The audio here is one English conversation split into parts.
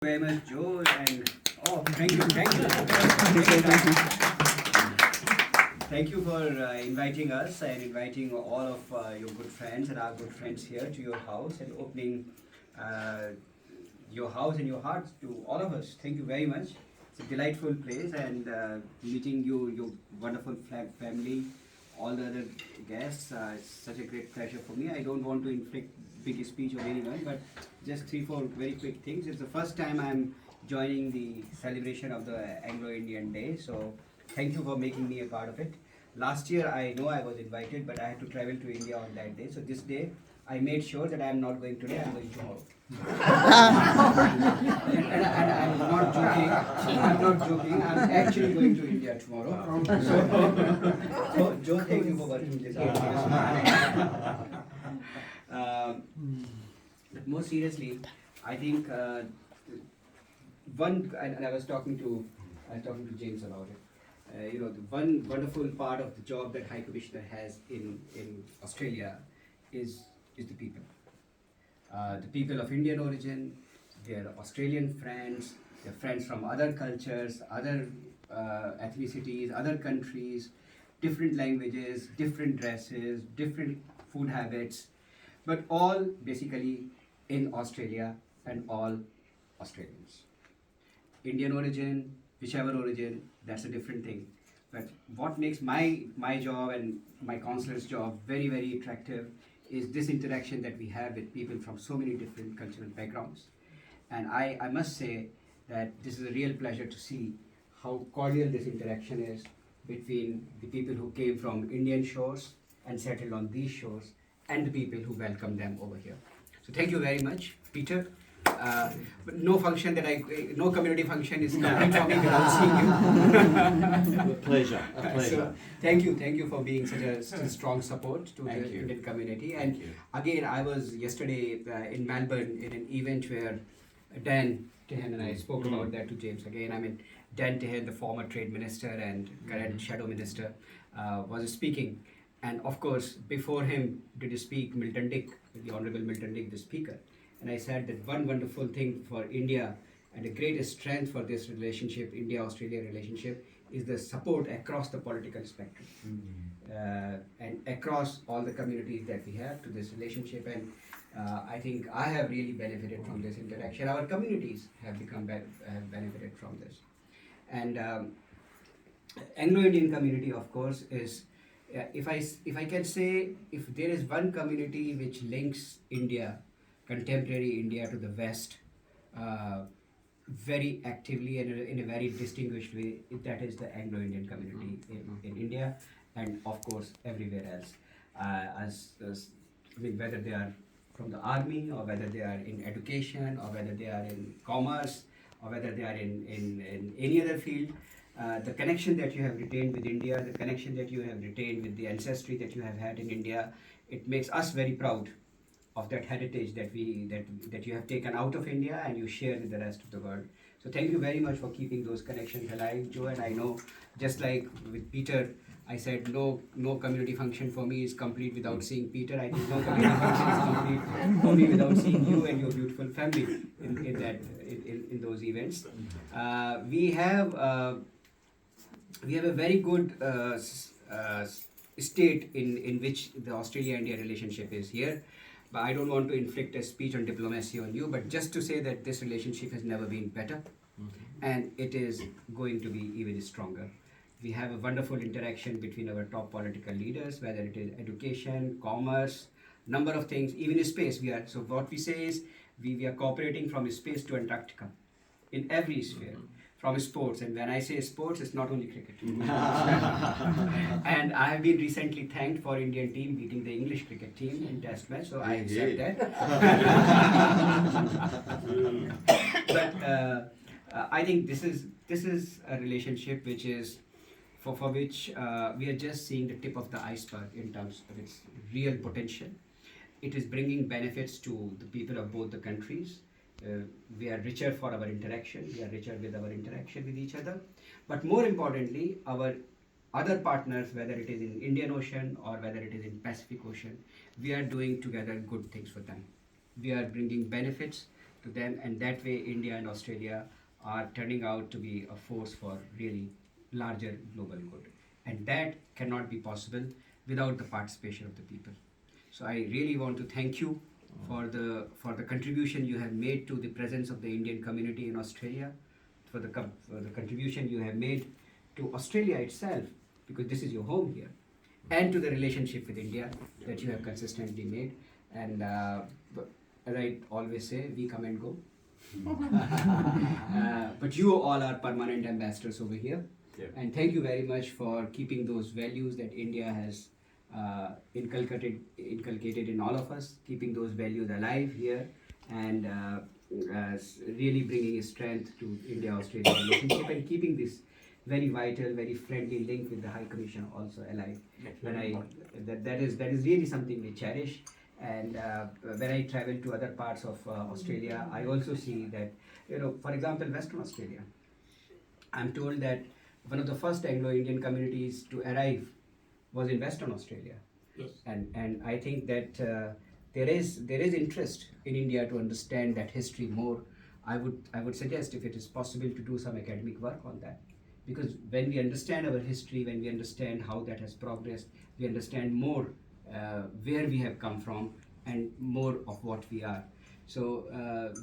Very much, Joe, and thank you, thank you for inviting us and inviting all of your good friends and our good friends here to your house and opening uh, your house and your heart to all of us. Thank you very much. It's a delightful place, and meeting you, your wonderful family, all the other guests. It's such a great pleasure for me. I don't want to inflict big speech on anyone, but just 3-4 very quick things. It's the first time I'm joining the celebration of the Anglo-Indian Day, so thank you for making me a part of it. Last year I know I was invited, but I had to travel to India on that day. So this day I made sure that I am not going today, I'm going tomorrow. and I'm not joking, I'm actually going to India tomorrow. So Joe, thank you for working this out. But more seriously, I think and I was talking to James about it. The one wonderful part of the job that High Commissioner has in Australia is the people. The people of Indian origin, their Australian friends, their friends from other cultures, other ethnicities, other countries, different languages, different dresses, different food habits, but all basically in Australia and all Australians. Indian origin, whichever origin, that's a different thing. But what makes my job and my counselor's job very, very attractive is this interaction that we have with people from so many different cultural backgrounds. And I must say that this is a real pleasure to see how cordial this interaction is between the people who came from Indian shores and settled on these shores and the people who welcome them over here. So thank you very much, Peter. But no community function is complete for me without seeing you. A pleasure. So, thank you for being such a strong support to the Indian community. And again, I was yesterday in Melbourne in an event where Dan Tehan and I spoke about that to James again. I mean, Dan Tehan, the former trade minister and current shadow minister, was speaking. And of course, before him did speak Milton Dick, the Honorable Milton Dick, the speaker. And I said that one wonderful thing for India and the greatest strength for this relationship, India-Australia relationship, is the support across the political spectrum and across all the communities that we have to this relationship. And I think I have really benefited from this interaction. Our communities have have benefited from this. And Anglo-Indian community, of course, is if I can say, if there is one community which links contemporary India to the West, very actively and in a very distinguished way, that is the Anglo-Indian community in India, and of course everywhere else. Whether they are from the army, or whether they are in education, or whether they are in commerce, or whether they are in any other field, the connection that you have retained with India, the connection that you have retained with the ancestry that you have had in India, it makes us very proud of that heritage that you have taken out of India and you share with the rest of the world. So thank you very much for keeping those connections alive, Joe. And I know, just like with Peter, I said no community function for me is complete without seeing Peter. I think no community function is complete for me without seeing you and your beautiful family in those events. We have a very good state in which the Australia-India relationship is here. But I don't want to inflict a speech on diplomacy on you, but just to say that this relationship has never been better, and it is going to be even stronger. We have a wonderful interaction between our top political leaders, whether it is education, commerce, number of things, even space. So what we say is we are cooperating from space to Antarctica in every sphere. From sports, and when I say sports, it's not only cricket. And I have been recently thanked for Indian team beating the English cricket team in Test match, so I accept that. But I think this is a relationship which is for which we are just seeing the tip of the iceberg in terms of its real potential. It is bringing benefits to the people of both the countries. We are richer for our interaction, we are richer with our interaction with each other. But more importantly, our other partners, whether it is in Indian Ocean or whether it is in Pacific Ocean, we are doing together good things for them. We are bringing benefits to them, and that way India and Australia are turning out to be a force for really larger global good. And that cannot be possible without the participation of the people. So I really want to thank you for the contribution you have made to the presence of the Indian community in Australia, for the contribution you have made to Australia itself, because this is your home here, and to the relationship with India that you have consistently made. And as I always say, we come and go. But you all are permanent ambassadors over here. Yeah. And thank you very much for keeping those values that India has inculcated in all of us, keeping those values alive here, and really bringing strength to India-Australia relationship, and keeping this very vital, very friendly link with the High Commission also alive. That is really something we cherish. And when I travel to other parts of Australia, I also see that, for example, Western Australia, I'm told that one of the first Anglo-Indian communities to arrive was in Western Australia. Yes. And I think that there is interest in India to understand that history more. I would suggest, if it is possible, to do some academic work on that, because when we understand our history, when we understand how that has progressed, we understand more where we have come from and more of what we are. So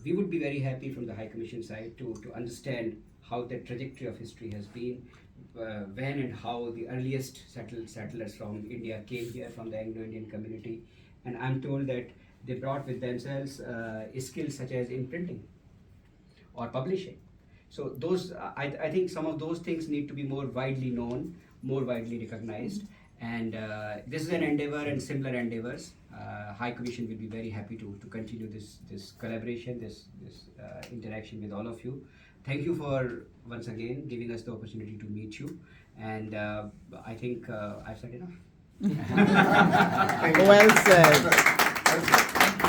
we would be very happy from the High Commission side to understand how the trajectory of history has been, when and how the earliest settlers from India came here from the Anglo-Indian community. And I'm told that they brought with themselves skills such as imprinting or publishing. So those, I think some of those things need to be more widely known, more widely recognized. And this is an endeavor, and similar endeavors. High Commission will be very happy to continue this collaboration, this interaction with all of you. Thank you for once again giving us the opportunity to meet you. And I think I've said enough. Well said.